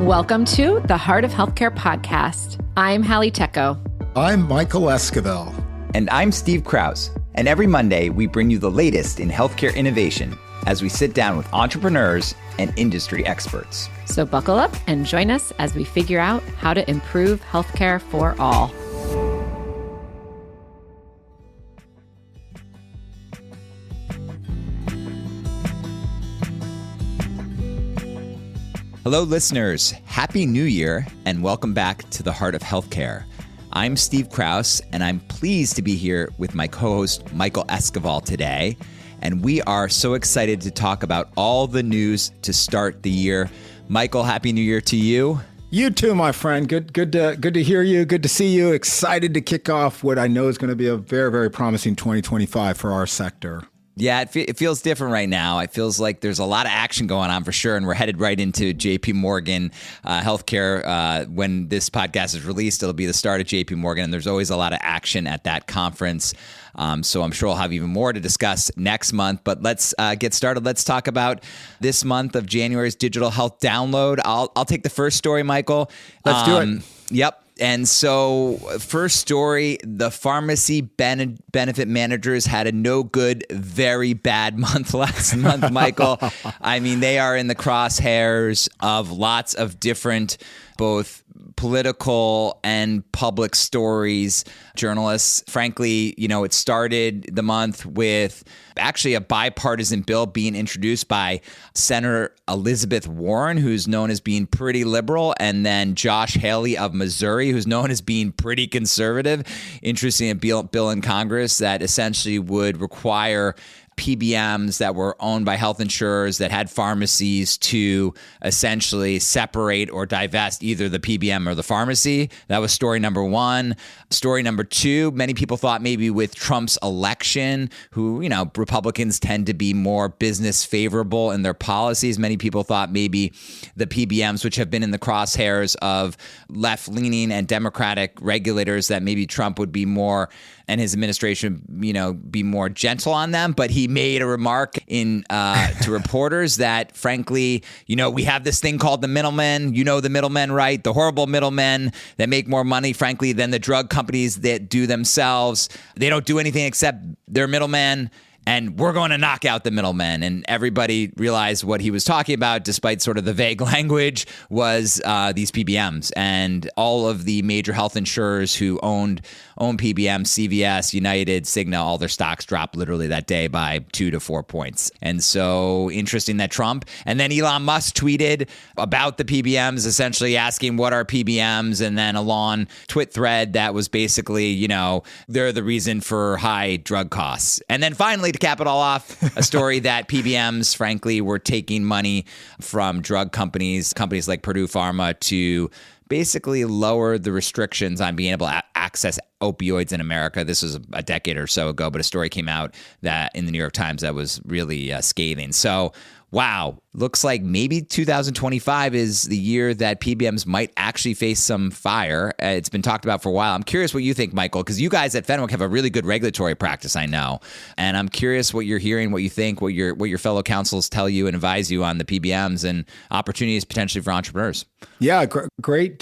Welcome to the Heart of Healthcare podcast. I'm Hallie Tecco. I'm Michael Esquivel. And I'm Steve Krause. And every Monday, we bring you the latest in healthcare innovation as we sit down with entrepreneurs and industry experts. So buckle up and join us as we figure out how to improve healthcare for all. Hello, listeners. Happy New Year, and welcome back to the Heart of Healthcare. I'm Steve Krause, and I'm pleased to be here with my co-host, Michael Esquivel, today. And we are so excited to talk about all the news to start the year. Michael, Happy New Year to you. You too, my friend. Good to hear you. Good to see you. Excited to kick off what I know is going to be a very, very promising 2025 for our sector. Yeah, it feels different right now. It feels like there's a lot of action going on for sure, and we're headed right into JP Morgan Healthcare. When this podcast is released, it'll be the start of JP Morgan, and there's always a lot of action at that conference. So I'm sure we'll have even more to discuss next month. But let's get started. Let's talk about this month of January's Digital Health Download. I'll take the first story, Michael. Let's do it. Yep. And so first story, the pharmacy benefit managers had a no good, very bad month last month, Michael. I mean, they are in the crosshairs of lots of different both political and public stories. Journalists, frankly, it started the month with actually a bipartisan bill being introduced by Senator Elizabeth Warren, who's known as being pretty liberal, and then Josh Haley of Missouri, who's known as being pretty conservative. Interesting, a bill in Congress that essentially would require PBMs that were owned by health insurers that had pharmacies to essentially separate or divest either the PBM or the pharmacy. That was story number one. Story number two, many people thought maybe with Trump's election, who, Republicans tend to be more business favorable in their policies. Many people thought maybe the PBMs, which have been in the crosshairs of left-leaning and Democratic regulators, that maybe Trump would be more, and his administration, be more gentle on them. But he made a remark to reporters that, frankly, we have this thing called the middlemen. The middlemen, right? The horrible middlemen that make more money, frankly, than the drug companies that do themselves. They don't do anything except they're middlemen. And we're going to knock out the middlemen. And everybody realized what he was talking about, despite sort of the vague language, was these PBMs. And all of the major health insurers who own PBMs, CVS, United, Cigna, all their stocks dropped literally that day by 2 to 4 points. And so interesting that Trump, and then Elon Musk tweeted about the PBMs, essentially asking what are PBMs, and then a long twit thread that was basically, they're the reason for high drug costs. And then finally, to cap it all off, a story that PBMs, frankly, were taking money from drug companies like Purdue Pharma, to basically lower the restrictions on being able to access opioids in America. This was a decade or so ago, but a story came out that in the New York Times that was really scathing. So, wow, looks like maybe 2025 is the year that PBMs might actually face some fire. It's been talked about for a while. I'm curious what you think, Michael, because you guys at Fenwick have a really good regulatory practice, I know. And I'm curious what you're hearing, what you think, what your fellow counsels tell you and advise you on the PBMs and opportunities potentially for entrepreneurs. Yeah, great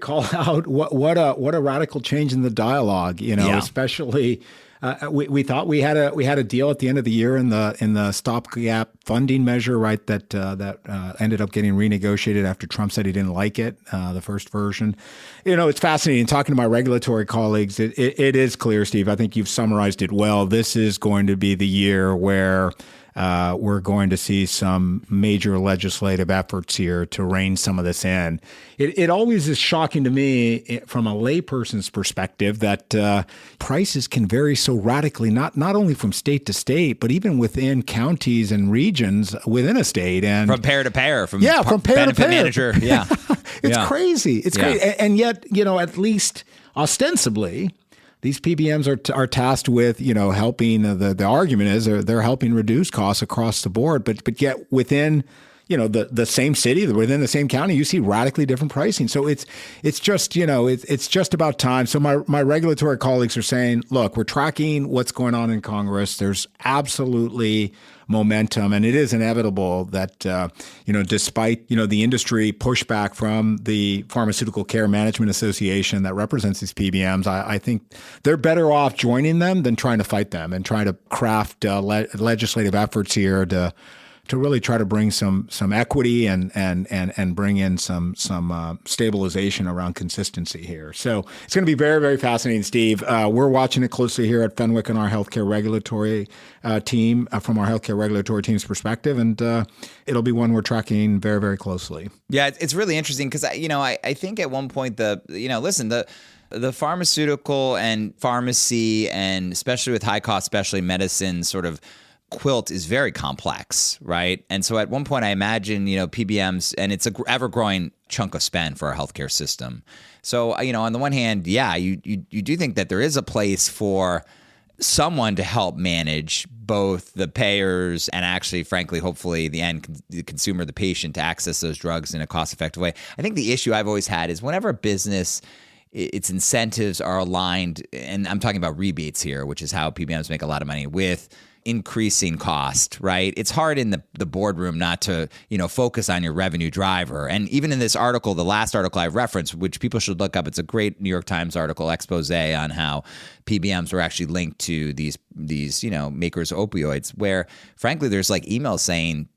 call out. What a radical change in the dialogue, especially. We thought we had a deal at the end of the year in the stopgap funding measure, right? That ended up getting renegotiated after Trump said he didn't like it, the first version. It's fascinating talking to my regulatory colleagues. It is clear, Steve. I think you've summarized it well. This is going to be the year where we're going to see some major legislative efforts here to rein some of this in. It always is shocking to me from a layperson's perspective that prices can vary so radically, not only from state to state, but even within counties and regions within a state. And from payer to payer, from payer benefit to payer. Manager. Yeah. It's crazy. It's crazy. And yet, at least ostensibly, these PBMs are tasked with, helping. The argument is they're helping reduce costs across the board, but yet within the same city, within the same county, you see radically different pricing. So it's just, it's just about time. So my regulatory colleagues are saying, look, we're tracking what's going on in Congress. There's absolutely momentum, and it is inevitable that, despite, the industry pushback from the Pharmaceutical Care Management Association that represents these PBMs, I think they're better off joining them than trying to fight them and trying to craft legislative efforts here to really try to bring some equity and bring in some stabilization around consistency here. So it's going to be very, very fascinating, Steve. We're watching it closely here at Fenwick and our healthcare regulatory team from our healthcare regulatory team's perspective, and it'll be one we're tracking very, very closely. Yeah, it's really interesting because I think at one point the pharmaceutical and pharmacy, and especially with high cost specialty medicine sort of quilt is very complex, right? And so at one point I imagine, PBMs, and it's a ever-growing chunk of spend for our healthcare system. So, on the one hand, yeah, you do think that there is a place for someone to help manage both the payers and actually, frankly, hopefully the consumer, the patient, to access those drugs in a cost-effective way. I think the issue I've always had is whenever a business, its incentives are aligned, and I'm talking about rebates here, which is how PBMs make a lot of money, with increasing cost, right? It's hard in the boardroom not to, focus on your revenue driver. And even in this article, the last article I referenced, which people should look up, it's a great New York Times article, expose on how PBMs were actually linked to these makers of opioids, where frankly, there's like emails saying,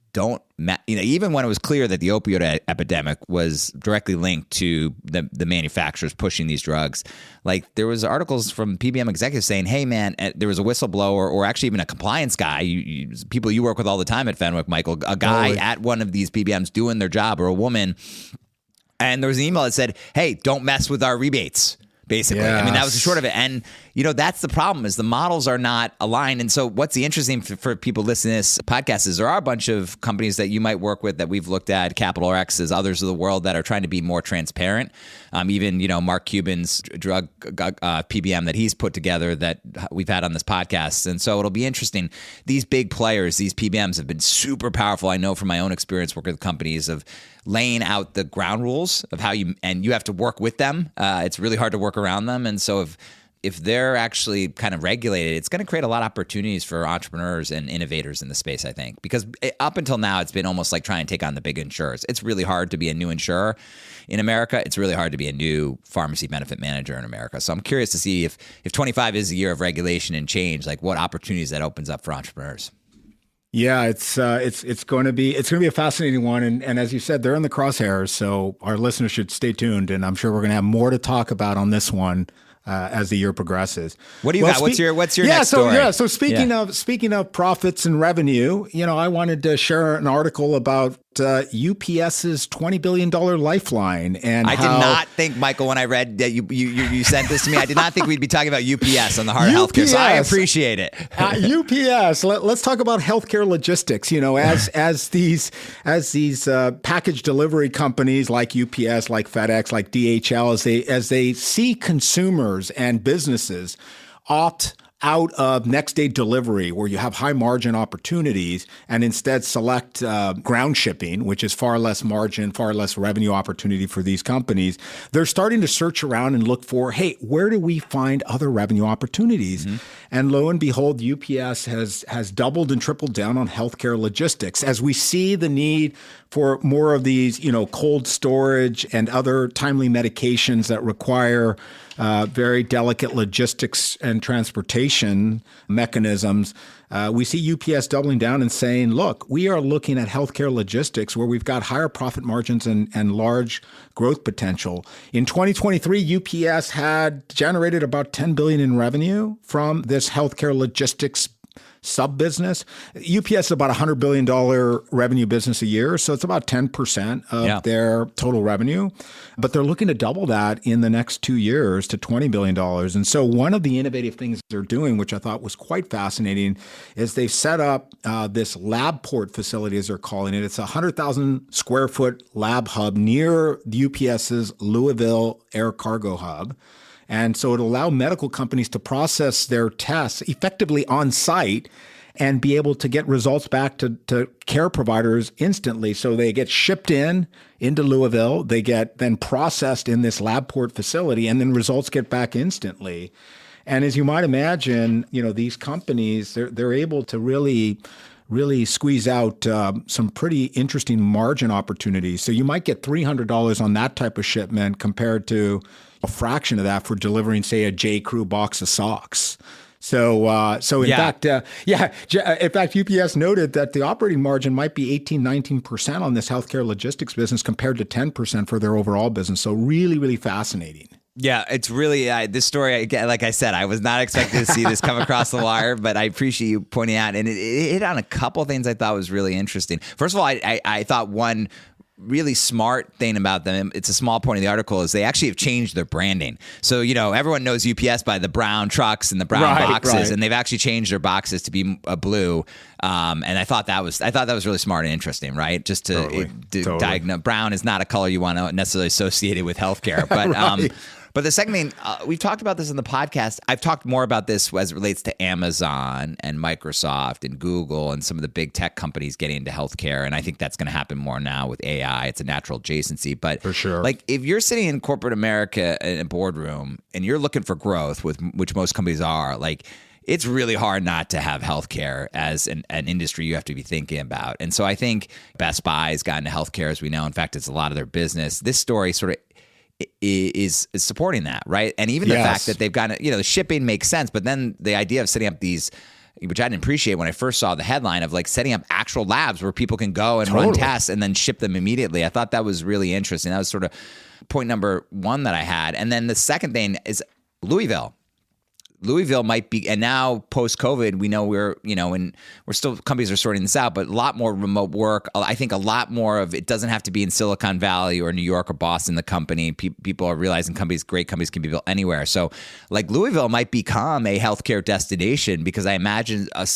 even when it was clear that the opioid epidemic was directly linked to the manufacturers pushing these drugs, like there was articles from PBM executives saying, hey man, there was a whistleblower or actually even a compliance guy, people you work with all the time at Fenwick, Michael, a guy at one of these PBMs doing their job, or a woman, and there was an email that said, hey, don't mess with our rebates. Basically, yes. I mean, that was the short of it. And, that's the problem, is the models are not aligned. And so what's the interesting for people listening to this podcast is there are a bunch of companies that you might work with that we've looked at, Capital X's, others of the world, that are trying to be more transparent. Even, Mark Cuban's drug PBM that he's put together that we've had on this podcast. And so it'll be interesting. These big players, these PBMs, have been super powerful. I know from my own experience working with companies of laying out the ground rules of how you have to work with them. It's really hard to work around them. And so if they're actually kind of regulated, it's going to create a lot of opportunities for entrepreneurs and innovators in the space, I think. Because up until now, it's been almost like trying to take on the big insurers. It's really hard to be a new insurer in America. It's really hard to be a new pharmacy benefit manager in America. So I'm curious to see if 25 is a year of regulation and change, like what opportunities that opens up for entrepreneurs. Yeah, it's going to be a fascinating one, and as you said, they're in the crosshairs, so our listeners should stay tuned, and I'm sure we're going to have more to talk about on this one as the year progresses. What do you got? What's your next story? So speaking of profits and revenue, I wanted to share an article about UPS's $20 billion lifeline. And I did not think, Michael, when I read that you sent this to me, I did not think we'd be talking about UPS on the Heart of Healthcare. So I appreciate it. UPS. Let's talk about healthcare logistics. As these package delivery companies like UPS, like FedEx, like DHL, as they see consumers and businesses opt out of next day delivery, where you have high margin opportunities, and instead select ground shipping, which is far less margin, far less revenue opportunity for these companies, they're starting to search around and look for, hey, where do we find other revenue opportunities? Mm-hmm. And lo and behold, UPS has doubled and tripled down on healthcare logistics. As we see the need for more of these, cold storage and other timely medications that require very delicate logistics and transportation mechanisms, we see UPS doubling down and saying, look, we are looking at healthcare logistics where we've got higher profit margins and large growth potential. In 2023, UPS had generated about $10 billion in revenue from this healthcare logistics sub-business. UPS is about $100 billion revenue business a year, so it's about 10% of their total revenue. But they're looking to double that in the next 2 years to $20 billion. And so one of the innovative things they're doing, which I thought was quite fascinating, is they've set up this lab port facility, as they're calling it. It's a 100,000 square foot lab hub near UPS's Louisville Air Cargo Hub. And so it'll allow medical companies to process their tests effectively on site and be able to get results back to care providers instantly. So they get shipped into Louisville, they get then processed in this LabPort facility, and then results get back instantly. And as you might imagine, these companies, they're able to really squeeze out some pretty interesting margin opportunities. So you might get $300 on that type of shipment compared to a fraction of that for delivering, say, a J. Crew box of socks. So in fact, UPS noted that the operating margin might be 18-19% on this healthcare logistics business compared to 10% for their overall business. So really, really fascinating. Yeah, it's really this story. Like I said, I was not expecting to see this come across the wire, but I appreciate you pointing out, and it hit on a couple of things I thought was really interesting. First of all, I thought one really smart thing about them, it's a small point of the article, is they actually have changed their branding. So, everyone knows UPS by the brown trucks and the brown boxes, and they've actually changed their boxes to be blue. And I thought that was really smart and interesting, right? Just to diagnose, brown is not a color you want to necessarily associate it with healthcare, but right. But the second thing, we've talked about this in the podcast. I've talked more about this as it relates to Amazon and Microsoft and Google and some of the big tech companies getting into healthcare. And I think that's going to happen more now with AI. It's a natural adjacency. But for sure, like if you're sitting in corporate America in a boardroom and you're looking for growth, which most companies are, like it's really hard not to have healthcare as an industry you have to be thinking about. And so I think Best Buy has gotten into healthcare, as we know. In fact, it's a lot of their business. This story sort of is supporting that, right? And even the fact that they've got, the shipping makes sense, but then the idea of setting up these, which I didn't appreciate when I first saw the headline of like setting up actual labs where people can go and run tests and then ship them immediately. I thought that was really interesting. That was sort of point number one that I had. And then the second thing is Louisville. Louisville might be, and now post-COVID, we know we're still, companies are sorting this out, but a lot more remote work. I think a lot more of it doesn't have to be in Silicon Valley or New York or Boston, the company. People are realizing great companies can be built anywhere. So like Louisville might become a healthcare destination because I imagine at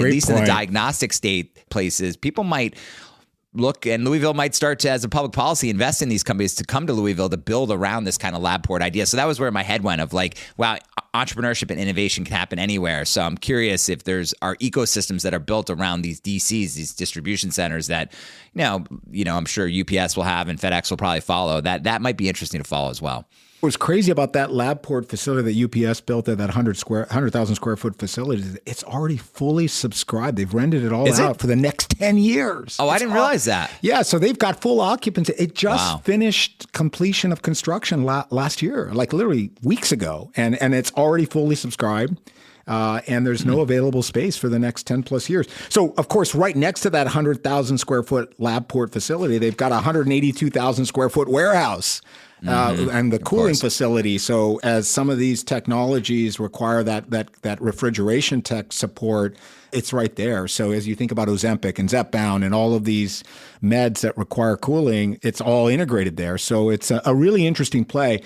least in the diagnostic state places, people might look, and Louisville might start to, as a public policy, invest in these companies to come to Louisville to build around this kind of LabPort idea. So that was where my head went of like, wow, entrepreneurship and innovation can happen anywhere. So I'm curious if are ecosystems that are built around these DCs, these distribution centers that, I'm sure UPS will have and FedEx will probably follow. That might be interesting to follow as well. What's crazy about that LabPort facility that UPS built at that 100,000 square foot facility is it's already fully subscribed. They've rented it all out for the next 10 years. Oh, I didn't realize that. Yeah, so they've got full occupancy. It just finished completion of construction last year, like literally weeks ago, and it's already fully subscribed. And there's no available space for the next 10 plus years. So, of course, right next to that 100,000 square foot LabPort facility, they've got a 182,000 square foot warehouse. And the cooling facility. So as some of these technologies require that refrigeration tech support, it's right there. So as you think about Ozempic and Zepbound and all of these meds that require cooling, it's all integrated there. So it's a really interesting play.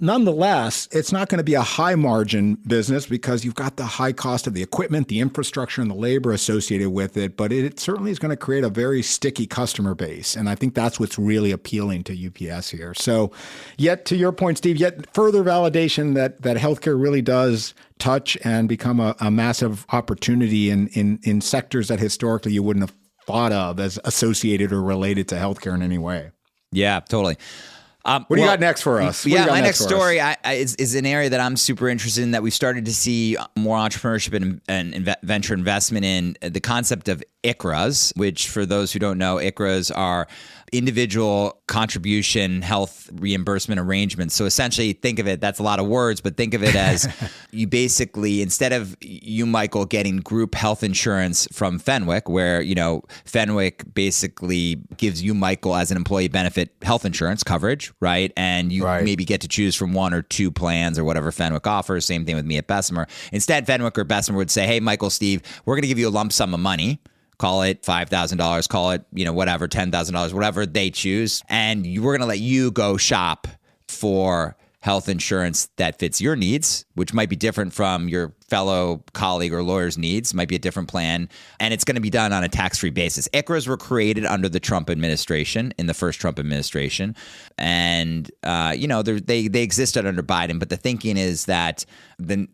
Nonetheless, it's not going to be a high margin business because you've got the high cost of the equipment, the infrastructure, and the labor associated with it. But it certainly is going to create a very sticky customer base. And I think that's what's really appealing to UPS here. So yet to your point, Steve, yet further validation that healthcare really does touch and become a massive opportunity in sectors that historically you wouldn't have thought of as associated or related to healthcare in any way. Yeah, totally. What do you got next for us? My next story is an area that I'm super interested in, that we've started to see more entrepreneurship and venture investment in, the concept of ICHRAs, which for those who don't know, ICHRAs are individual contribution health reimbursement arrangements. So essentially think of it, that's a lot of words, but think of it as you basically, instead of you, Michael, getting group health insurance from Fenwick, where, Fenwick basically gives you, Michael, as an employee benefit health insurance coverage, right? And you maybe get to choose from one or two plans or whatever Fenwick offers. Same thing with me at Bessemer. Instead, Fenwick or Bessemer would say, hey, Michael, Steve, we're going to give you a lump sum of money. Call it $5,000, call it, whatever, $10,000, whatever they choose. And we're going to let you go shop for health insurance that fits your needs, which might be different from your fellow colleague or lawyer's needs. Might be a different plan. And it's going to be done on a tax-free basis. ICHRAs were created under the Trump administration, in the first Trump administration. And, they existed under Biden. But the thinking is that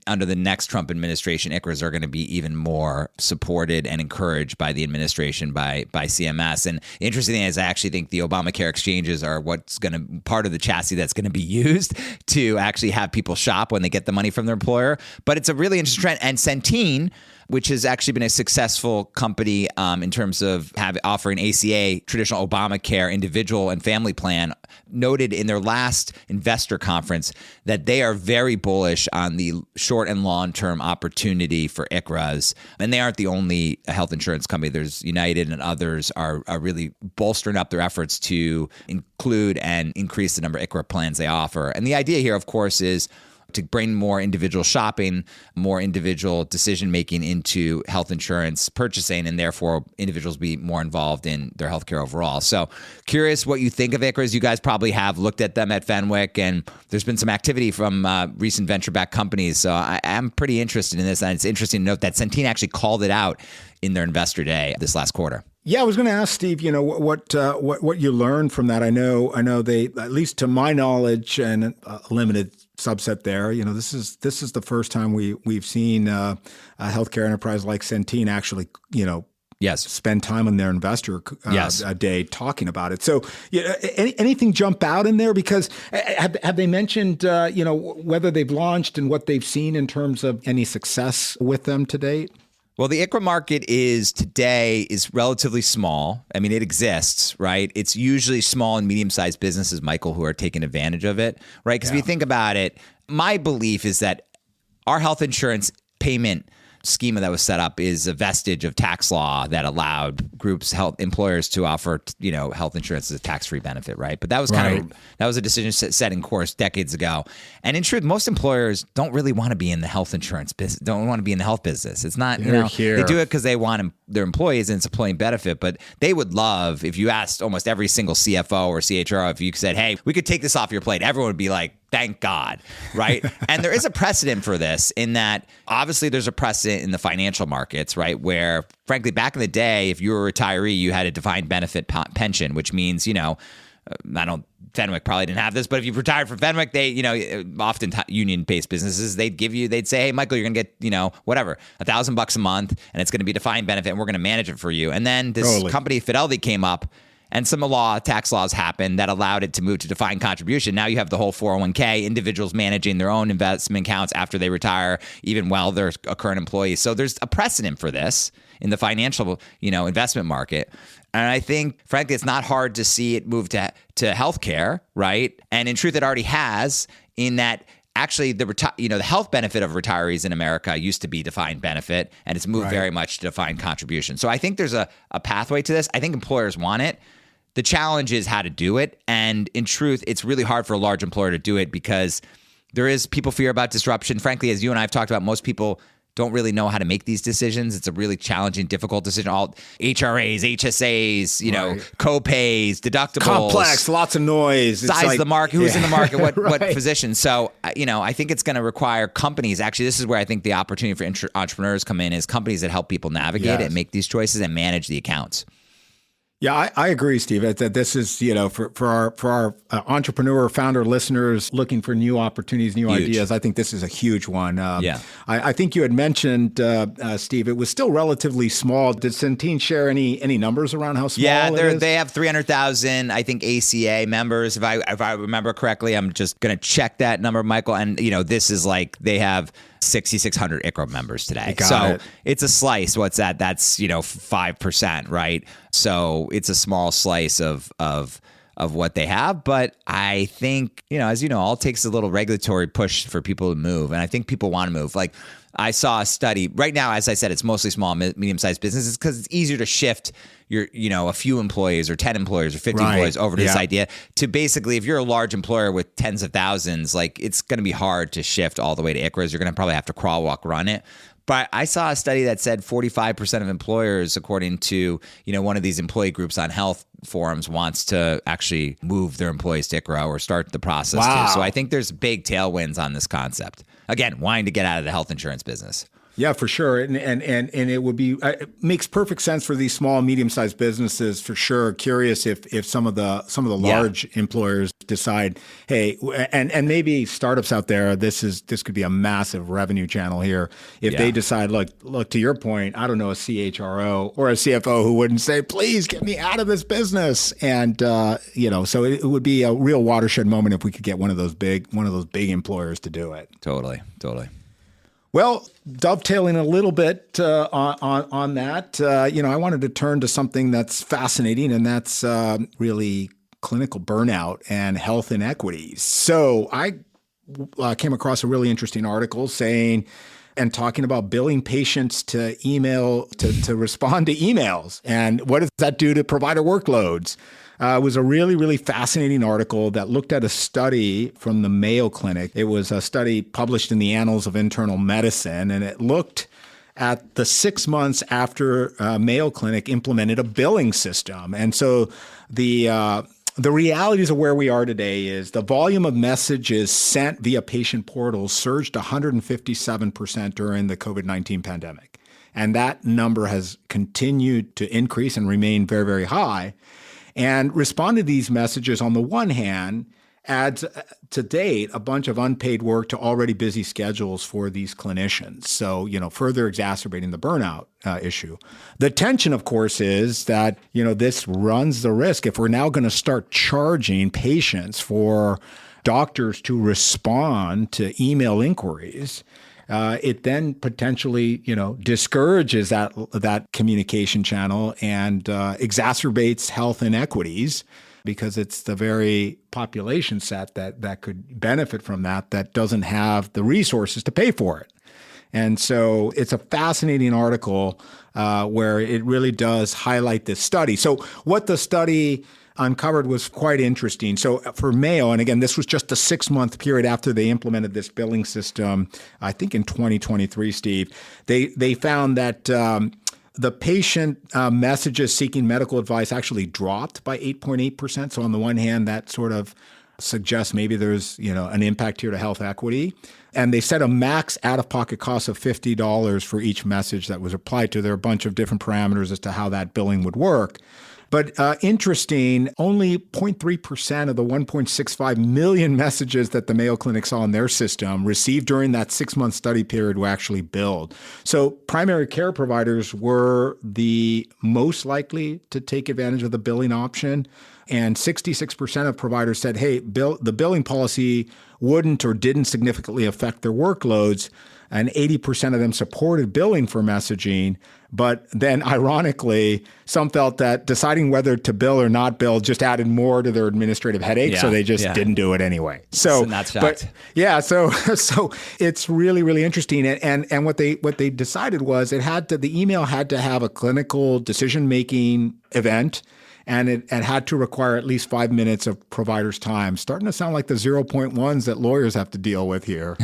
under the next Trump administration, ICHRAs are going to be even more supported and encouraged by the administration, by CMS. And the interesting thing is, I actually think the Obamacare exchanges are what's going to part of the chassis that's going to be used to actually have people shop when they get the money from their employer. But it's a really interesting trend. And Centene, which has actually been a successful company in terms of offering ACA, traditional Obamacare, individual and family plan, noted in their last investor conference that they are very bullish on the short and long-term opportunity for ICHRAs. And they aren't the only health insurance company. There's United and others are really bolstering up their efforts to include and increase the number of ICHRA plans they offer. And the idea here, of course, is to bring more individual shopping, more individual decision-making into health insurance purchasing, and therefore individuals be more involved in their healthcare overall. So curious what you think of ICHRAs. You guys probably have looked at them at Fenwick, and there's been some activity from recent venture-backed companies. So I'm pretty interested in this, and it's interesting to note that Centene actually called it out in their investor day this last quarter. Yeah, I was going to ask Steve, what you learned from that. I know they, at least to my knowledge and a limited subset there, this is the first time we've seen a healthcare enterprise like Centene actually, yes, spend time on their investor day talking about it. So, anything jump out in there? Because have they mentioned, whether they've launched and what they've seen in terms of any success with them to date? Well, the ICHRA market is relatively small. I mean, it exists, right? It's usually small and medium-sized businesses, Michael, who are taking advantage of it, right? Because if you think about it, my belief is that our health insurance payment schema that was set up is a vestige of tax law that allowed employers to offer, health insurance as a tax-free benefit, right? But that was that was a decision set in course decades ago. And in truth, most employers don't really want to be in the health insurance business, don't want to be in the health business. It's not, they do it because they want their employees and it's a employee benefit, but they would love, if you asked almost every single CFO or CHRO, if you said, hey, we could take this off your plate, everyone would be like, thank God, right? And there is a precedent for this in that obviously there's a precedent in the financial markets, right? Where frankly, back in the day, if you were a retiree, you had a defined benefit pension, which means, Fenwick probably didn't have this, but if you retired from Fenwick, they, often union-based businesses, they'd say, hey, Michael, you're going to get, $1,000 a month and it's going to be a defined benefit and we're going to manage it for you. And then this company, Fidelity, came up and some tax laws happened that allowed it to move to defined contribution. Now you have the whole 401k, individuals managing their own investment accounts after they retire, even while they're a current employee. So there's a precedent for this in the financial, investment market. And I think, frankly, it's not hard to see it move to healthcare, right? And in truth, it already has, in that actually the health benefit of retirees in America used to be defined benefit, and it's moved very much to defined contribution. So I think there's a pathway to this. I think employers want it. The challenge is how to do it. And in truth, it's really hard for a large employer to do it because people fear about disruption. Frankly, as you and I have talked about, most people don't really know how to make these decisions. It's a really challenging, difficult decision. All HRAs, HSAs, co-pays, deductibles. Complex, lots of noise. Size of the market, who's in the market, what physicians. So, I think it's going to require companies. Actually, this is where I think the opportunity for entrepreneurs come in, is companies that help people navigate it and make these choices and manage the accounts. Yeah, I agree, Steve. That this is, for our entrepreneur founder listeners looking for new opportunities, new ideas. I think this is a huge one. I think you had mentioned, Steve, it was still relatively small. Did Centene share any numbers around how small it is? They have 300,000, I think, ACA members. If I remember correctly, I'm just going to check that number, Michael. And this is like they have 6,600 ICHRA members today. It's a slice. What's that? That's 5%, right? So it's a small slice of what they have. But I think, as all it takes a little regulatory push for people to move. And I think people want to move. Like I saw a study right now, as I said, it's mostly small, medium-sized businesses because it's easier to shift your, a few employees or 10 employees or 50 employees over to this idea to basically, if you're a large employer with tens of thousands, like it's going to be hard to shift all the way to ICHRAs. You're going to probably have to crawl, walk, run it. But I saw a study that said 45% of employers, according to, one of these employee groups on health forums, wants to actually move their employees to ICHRA or start the process too. So I think there's big tailwinds on this concept. again, wanting to get out of the health insurance business. Yeah, for sure. And it would be, it makes perfect sense for these small and medium-sized businesses, for sure. Curious if some of the large employers decide, hey, and maybe startups out there, this could be a massive revenue channel here. If they decide, look, to your point, I don't know, a CHRO or a CFO who wouldn't say, please get me out of this business. And, so it would be a real watershed moment if we could get one of those big employers to do it. Totally. Well, dovetailing a little bit on that, I wanted to turn to something that's fascinating, and that's really clinical burnout and health inequities. So I came across a really interesting article saying and talking about billing patients to email to respond to emails, and what does that do to provider workloads? It was a really, really fascinating article that looked at a study from the Mayo Clinic. It was a study published in the Annals of Internal Medicine, and it looked at the 6 months after Mayo Clinic implemented a billing system. And so the realities of where we are today is the volume of messages sent via patient portals surged 157% during the COVID-19 pandemic. And that number has continued to increase and remain very, very high. And respond to these messages, on the one hand, adds to date a bunch of unpaid work to already busy schedules for these clinicians. So, further exacerbating the burnout issue. The tension, of course, is that, this runs the risk. If we're now going to start charging patients for doctors to respond to email inquiries, it then potentially, discourages that communication channel and exacerbates health inequities, because it's the very population set that could benefit from that doesn't have the resources to pay for it. And so it's a fascinating article where it really does highlight this study. So what the study uncovered was quite interesting. So for Mayo, and again, this was just a 6-month period after they implemented this billing system, I think in 2023, Steve, they found that the patient messages seeking medical advice actually dropped by 8.8%. So on the one hand, that sort of suggests maybe there's, an impact here to health equity. And they set a max out-of-pocket cost of $50 for each message that was applied to. There are a bunch of different parameters as to how that billing would work. But interesting, only 0.3% of the 1.65 million messages that the Mayo Clinic saw in their system received during that 6-month study period were actually billed. So primary care providers were the most likely to take advantage of the billing option. And 66% of providers said, hey, the billing policy wouldn't or didn't significantly affect their workloads. And 80% of them supported billing for messaging. But then, ironically, some felt that deciding whether to bill or not bill just added more to their administrative headache, so they just didn't do it anyway. So it's really, really interesting. And what they decided was the email had to have a clinical decision-making event, and it had to require at least 5 minutes of providers' time. Starting to sound like the 0.1s that lawyers have to deal with here.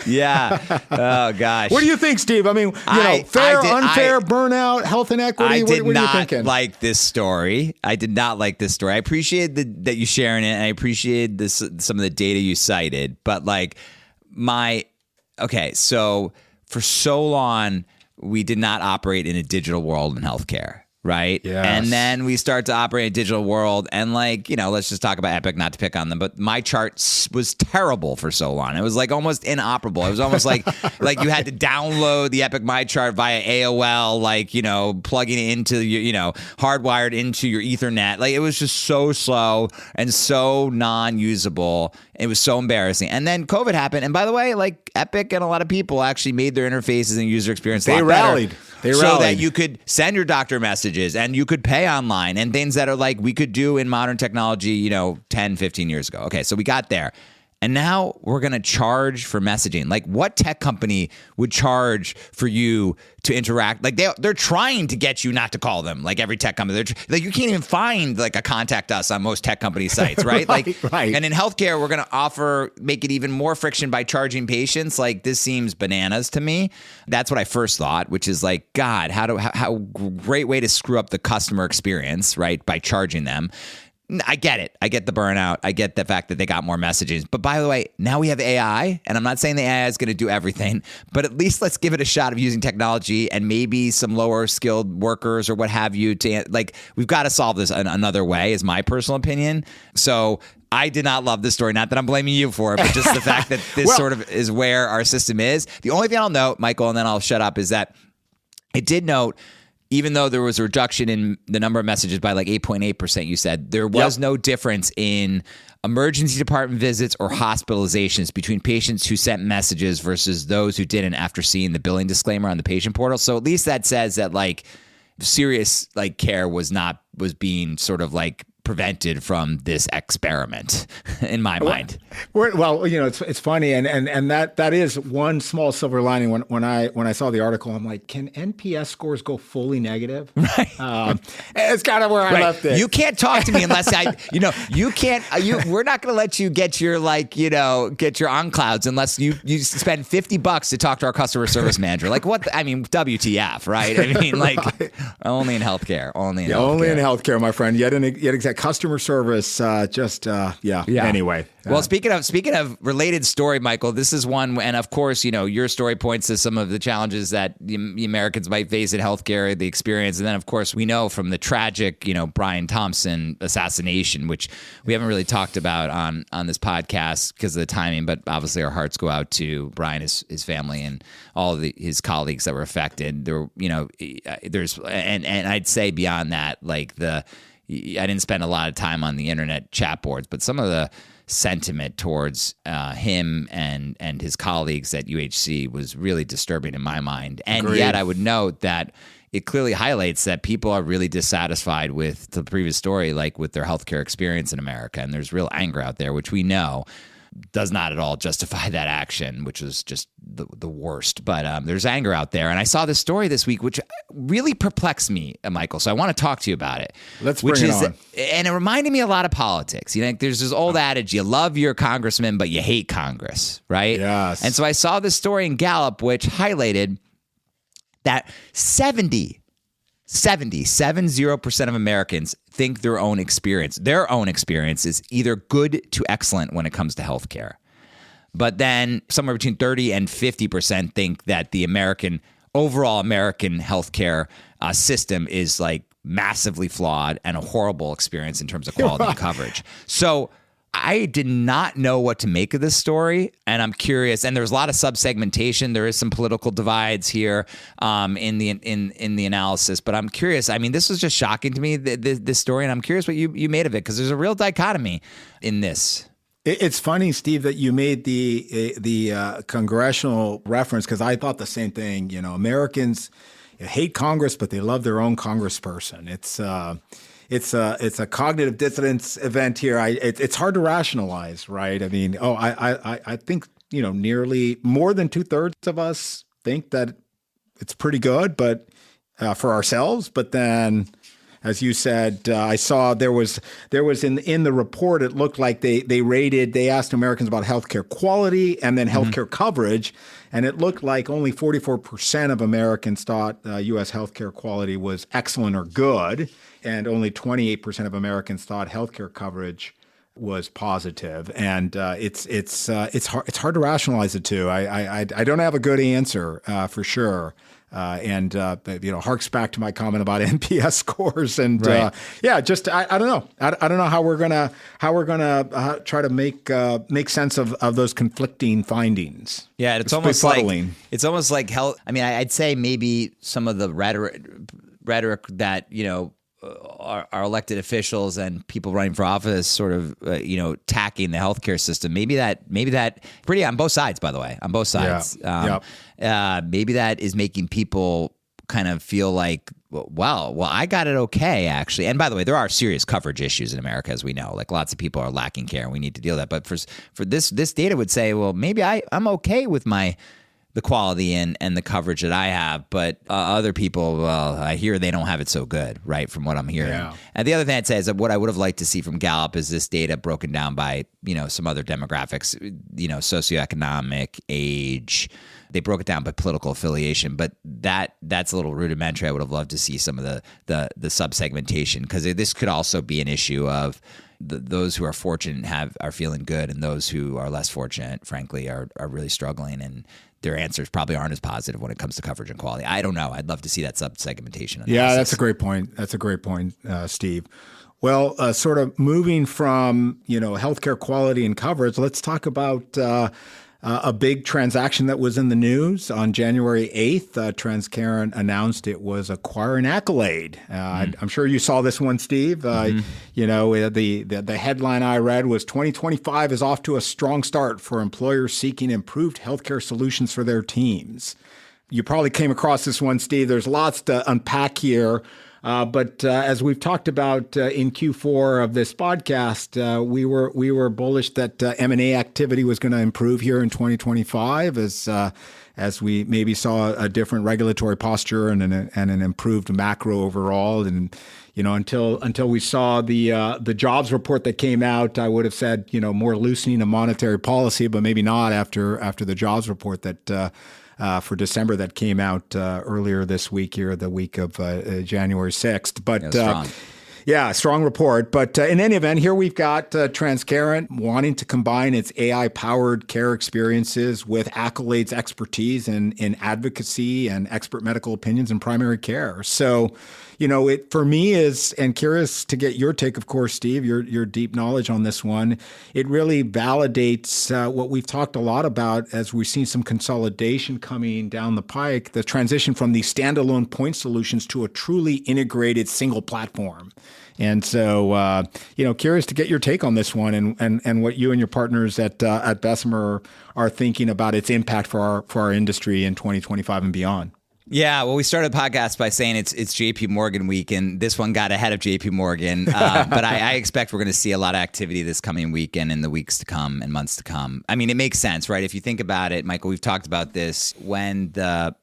Yeah. Oh, gosh. What do you think, Steve? I mean, fair, unfair, burnout, health inequity. What are you thinking? Like this story. I did not like this story. I appreciate that you sharing it, and I appreciate some of the data you cited. But so for so long, we did not operate in a digital world in healthcare. Right. Yes. And then we start to operate in a digital world, and let's just talk about Epic, not to pick on them, but my chart was terrible for so long. It was almost inoperable. It was almost like you had to download the Epic My Chart via AOL, plugging it into your, hardwired into your Ethernet. It was just so slow and so non-usable. It was so embarrassing. And then COVID happened. And by the way, Epic and a lot of people actually made their interfaces and user experience a lot better. They rallied. So that you could send your doctor messages and you could pay online and things that are we could do in modern technology, 10, 15 years ago. Okay, so we got there. And now we're going to charge for messaging. What tech company would charge for you to interact? They're trying to get you not to call them. Every tech company, you can't even find a contact us on most tech company sites, right? Right. And in healthcare, we're going to make it even more friction by charging patients. This seems bananas to me. That's what I first thought, which is God, how great way to screw up the customer experience, right? By charging them. I get it. I get the burnout. I get the fact that they got more messages. But by the way, now we have AI, and I'm not saying the AI is going to do everything, but at least let's give it a shot of using technology and maybe some lower skilled workers or what have you to, like, we've got to solve this another way, is my personal opinion. So I did not love this story. Not that I'm blaming you for it, but just the fact that this sort of is where our system is. The only thing I'll note, Michael, and then I'll shut up, is that it did note, even though there was a reduction in the number of messages by like 8.8%, you said, there was no difference in emergency department visits or hospitalizations between patients who sent messages versus those who didn't after seeing the billing disclaimer on the patient portal. So at least that says that like serious like care was being sort of like prevented from this experiment in my mind. Well, it's funny, and that is one small silver lining. When I saw the article, I'm like, can NPS scores go fully negative? Right. It's kind of where I left it. You can't talk to me unless you can't. We're not going to let you get your get your on-clouds unless you spend $50 to talk to our customer service manager. Like what? WTF, right? I mean, like only in healthcare. Only in healthcare, my friend. Yet exact customer service. Anyway. Well, speaking of related story, Michael, this is one, and of course, your story points to some of the challenges that the Americans might face in healthcare, the experience, and then of course we know from the tragic, Brian Thompson assassination, which we haven't really talked about on this podcast because of the timing, but obviously our hearts go out to Brian, his family, and all of his colleagues that were affected. There's and I'd say beyond that, like I didn't spend a lot of time on the internet chat boards, but some of the sentiment towards him and his colleagues at UHC was really disturbing in my mind. And Agreed. Yet I would note that it clearly highlights that people are really dissatisfied with the previous story, like with their healthcare experience in America. And there's real anger out there, which we know does not at all justify that action, which was just the worst. But there's anger out there. And I saw this story this week, which really perplexed me, Michael. So I want to talk to you about it. Let's bring it on. And it reminded me a lot of politics. There's this old adage, you love your congressman, but you hate Congress, right? Yes. And so I saw this story in Gallup, which highlighted that 70% of Americans think their own experience is either good to excellent when it comes to healthcare. But then somewhere between 30 and 50% think that the overall American healthcare system is like massively flawed and a horrible experience in terms of quality and coverage. So I did not know what to make of this story, and I'm curious. And there's a lot of subsegmentation. There is some political divides here in the analysis, but I'm curious. I mean, this was just shocking to me, this story, and I'm curious what you made of it, because there's a real dichotomy in this. It's funny, Steve, that you made the congressional reference, because I thought the same thing. Americans hate Congress, but they love their own congressperson. It's a cognitive dissonance event here. It's hard to rationalize, right? I mean, I think nearly more than 2/3 of us think that it's pretty good, but for ourselves. But then, as you said, I saw there was in the report, it looked like they asked Americans about healthcare quality and then healthcare coverage, and it looked like only 44% of Americans thought U.S. healthcare quality was excellent or good, and only 28% of Americans thought healthcare coverage was positive. And it's hard to rationalize it too. I don't have a good answer for sure. Harks back to my comment about NPS scores, and right. I don't know. I don't know how we're gonna try to make sense of those conflicting findings. Yeah, it's almost like health. I mean, I'd say maybe some of the rhetoric that our elected officials and people running for office sort of attacking the healthcare system. Maybe that pretty on both sides, by the way, on both sides. Maybe that is making people kind of feel like, well, I got it okay, actually. And by the way, there are serious coverage issues in America, as we know. Like lots of people are lacking care, and we need to deal with that. But for this data would say, well, maybe I'm okay with my the quality and the coverage that I have, but other people, well, I hear they don't have it so good, right, from what I'm hearing. Yeah. And the other thing I'd say is that what I would have liked to see from Gallup is this data broken down by, some other demographics, socioeconomic, age. They broke it down by political affiliation, but that's a little rudimentary. I would have loved to see some of the subsegmentation, because this could also be an issue of those who are fortunate are feeling good, and those who are less fortunate, frankly, are really struggling, and their answers probably aren't as positive when it comes to coverage and quality. I don't know. I'd love to see that subsegmentation analysis. Yeah, that's a great point. Steve. Well, sort of moving from healthcare quality and coverage, let's talk about a big transaction that was in the news. On January 8th, Transcarent announced it was acquiring Accolade. I'm sure you saw this one, Steve. The headline I read was 2025 is off to a strong start for employers seeking improved healthcare solutions for their teams. You probably came across this one, Steve. There's lots to unpack here. But as we've talked about in Q4 of this podcast, we were bullish that M&A activity was going to improve here in 2025 as we maybe saw a different regulatory posture and an improved macro overall. And until we saw the jobs report that came out, I would have said more loosening of monetary policy, but maybe not after the jobs report that. For December that came out earlier this week here, the week of January 6th. But strong report. But in any event, here we've got Transcarent wanting to combine its AI-powered care experiences with Accolade's expertise in advocacy and expert medical opinions in primary care. So, it for me is, and curious to get your take, of course, Steve, your deep knowledge on this one. It really validates what we've talked a lot about as we've seen some consolidation coming down the pike, the transition from these standalone point solutions to a truly integrated single platform. And so, curious to get your take on this one and what you and your partners at Bessemer are thinking about its impact for our industry in 2025 and beyond. Yeah, well, we started the podcast by saying it's JP Morgan week, and this one got ahead of JP Morgan. But I expect we're going to see a lot of activity this coming weekend and the weeks to come and months to come. I mean, it makes sense, right? If you think about it, Michael, we've talked about this when the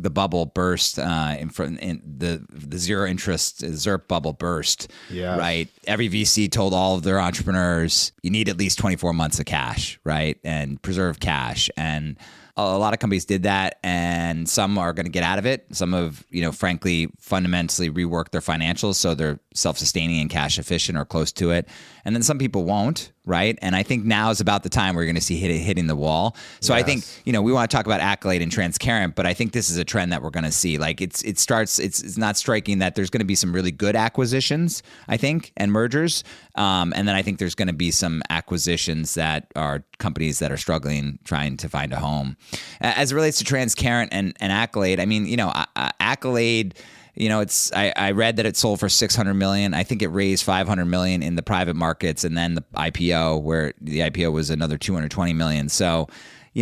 bubble burst in the zero interest ZIRP bubble burst, right? Every VC told all of their entrepreneurs, you need at least 24 months of cash, right? And preserve cash. And a lot of companies did that, and some are going to get out of it. Some have, frankly, fundamentally reworked their financials so they're self-sustaining and cash efficient or close to it. And then some people won't, right? And I think now is about the time we're going to see hitting the wall. So yes. I think, we want to talk about Accolade and Transcarent, but I think this is a trend that we're going to see. Like it's not striking that there's going to be some really good acquisitions, I think, and mergers. And then I think there's going to be some acquisitions that are companies that are struggling, trying to find a home. As it relates to Transcarent and Accolade, I mean, Accolade, I read that it sold for $600 million. I think it raised $500 million in the private markets, and then the IPO, where the IPO was another $220 million. So,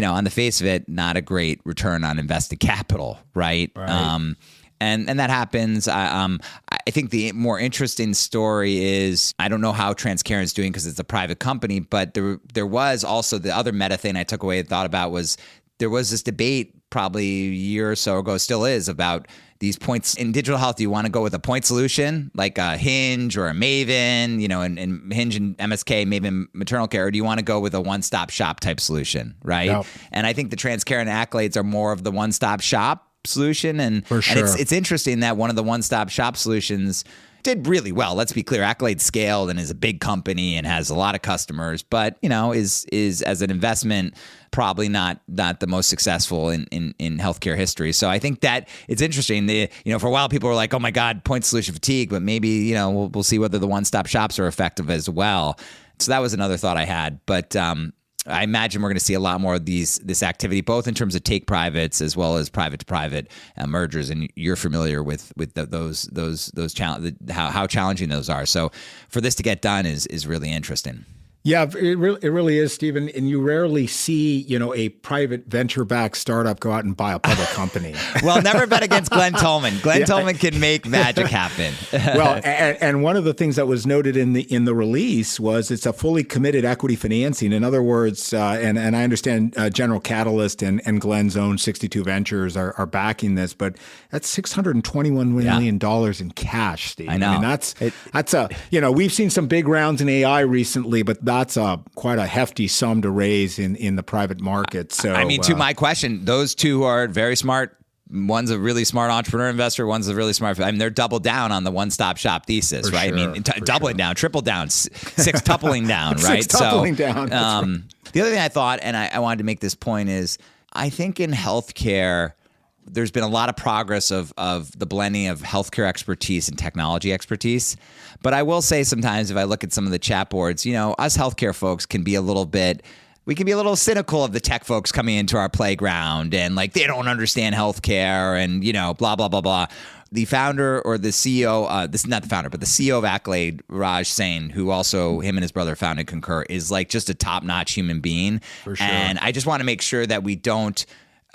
on the face of it, not a great return on invested capital, right? And that happens. I think the more interesting story is, I don't know how Transcarent's doing because it's a private company, but there was also the other meta thing I took away and thought about was there was this debate probably a year or so ago, still is, about these points in digital health. Do you want to go with a point solution like a Hinge or a Maven, and Hinge and MSK, Maven maternal care, or do you want to go with a one-stop shop type solution, right? Yep. And I think the Transcarent Accolades are more of the one-stop shop solution. And, For sure. And it's interesting that one of the one-stop shop solutions did really well. Let's be clear. Accolade scaled and is a big company and has a lot of customers, but is as an investment probably not the most successful in healthcare history. So I think that it's interesting. For a while people were like, "Oh my God, point solution fatigue," but maybe we'll see whether the one-stop shops are effective as well. So that was another thought I had, but. I imagine we're going to see a lot more of this activity, both in terms of take privates as well as private to private mergers. And you're familiar with those how challenging those are. So for this to get done is really interesting. Yeah, it really is, Stephen. And you rarely see, a private venture-backed startup go out and buy a public company. Well, never bet against Glenn Tolman. Glenn Tolman can make magic happen. Well, and one of the things that was noted in the release was it's a fully committed equity financing. In other words, and I understand General Catalyst and Glenn's own 62 Ventures are backing this, but that's $621 million in cash, Steve. I know. That's we've seen some big rounds in AI recently, but that's quite a hefty sum to raise in the private market. So, to my question, those two are very smart. One's a really smart entrepreneur investor. One's a really smart. They're doubled down on the one-stop shop thesis, right? Sure, doubling down, triple down, six-tupling down, right? Six-tupling down. The other thing I thought, and I wanted to make this point, is I think in healthcare, there's been a lot of progress of the blending of healthcare expertise and technology expertise. But I will say sometimes if I look at some of the chat boards, us healthcare folks can be a little cynical of the tech folks coming into our playground and like they don't understand healthcare and, blah, blah, blah, blah. The founder or the CEO, this is not the founder, but the CEO of Accolade, Raj Sain, who also him and his brother founded Concur, is like just a top-notch human being. For sure. And I just want to make sure that we don't.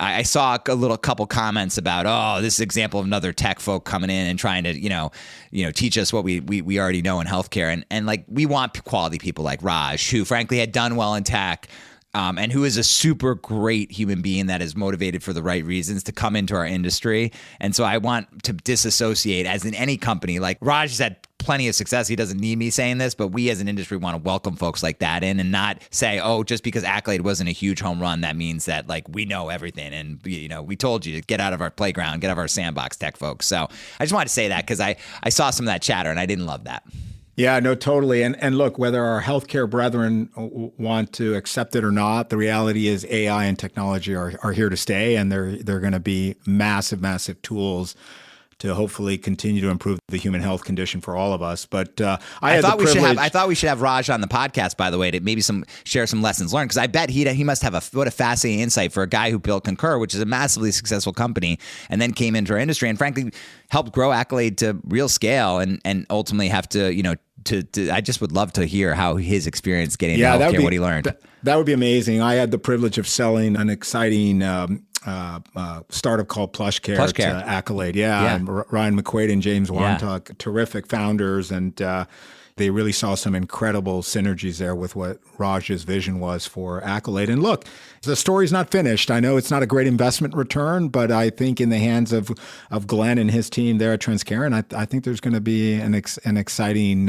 I saw a couple comments about, this is an example of another tech folk coming in and trying to, teach us what we already know in healthcare. And like, we want quality people like Raj, who frankly had done well in tech, and who is a super great human being that is motivated for the right reasons to come into our industry. And so I want to disassociate, as in any company, like Raj has had plenty of success. He doesn't need me saying this, but we as an industry want to welcome folks like that in and not say, just because Accolade wasn't a huge home run, that means that like we know everything. And, we told you to get out of our playground, get out of our sandbox, tech folks. So I just wanted to say that because I saw some of that chatter and I didn't love that. Yeah, no, totally. And look, whether our healthcare brethren want to accept it or not, the reality is AI and technology are here to stay, and they're going to be massive, massive tools to hopefully continue to improve the human health condition for all of us. But I thought we should have Raj on the podcast, by the way, to maybe share some lessons learned, because I bet he must have what a fascinating insight for a guy who built Concur, which is a massively successful company, and then came into our industry and frankly helped grow Accolade to real scale and ultimately have to I just would love to hear how his experience getting into healthcare, what he learned. That would be amazing. I had the privilege of selling an exciting startup called PlushCare to Accolade. Yeah. And Ryan McQuaid and James Wantuck, terrific founders, and they really saw some incredible synergies there with what Raj's vision was for Accolade. And look, the story's not finished. I know it's not a great investment return, but I think in the hands of Glenn and his team there at Transcarent, I think there's going to be an exciting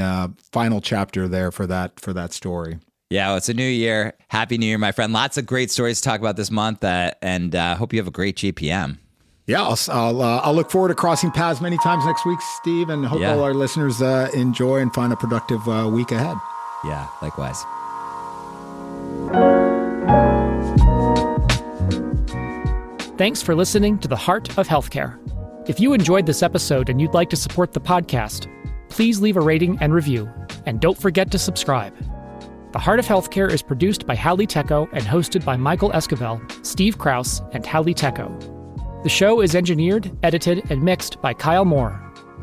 final chapter there for that story. Yeah, well, it's a new year. Happy New Year, my friend. Lots of great stories to talk about this month, and hope you have a great JPM. Yeah, I'll look forward to crossing paths many times next week, Steve, and hope all our listeners enjoy and find a productive week ahead. Yeah, likewise. Thanks for listening to The Heart of Healthcare. If you enjoyed this episode and you'd like to support the podcast, please leave a rating and review, and don't forget to subscribe. The Heart of Healthcare is produced by Hallie Tecco and hosted by Michael Esquivel, Steve Krause, and Hallie Tecco. The show is engineered, edited, and mixed by Kyle Moore.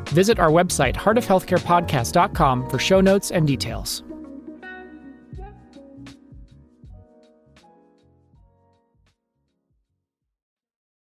Visit our website, heartofhealthcarepodcast.com, for show notes and details.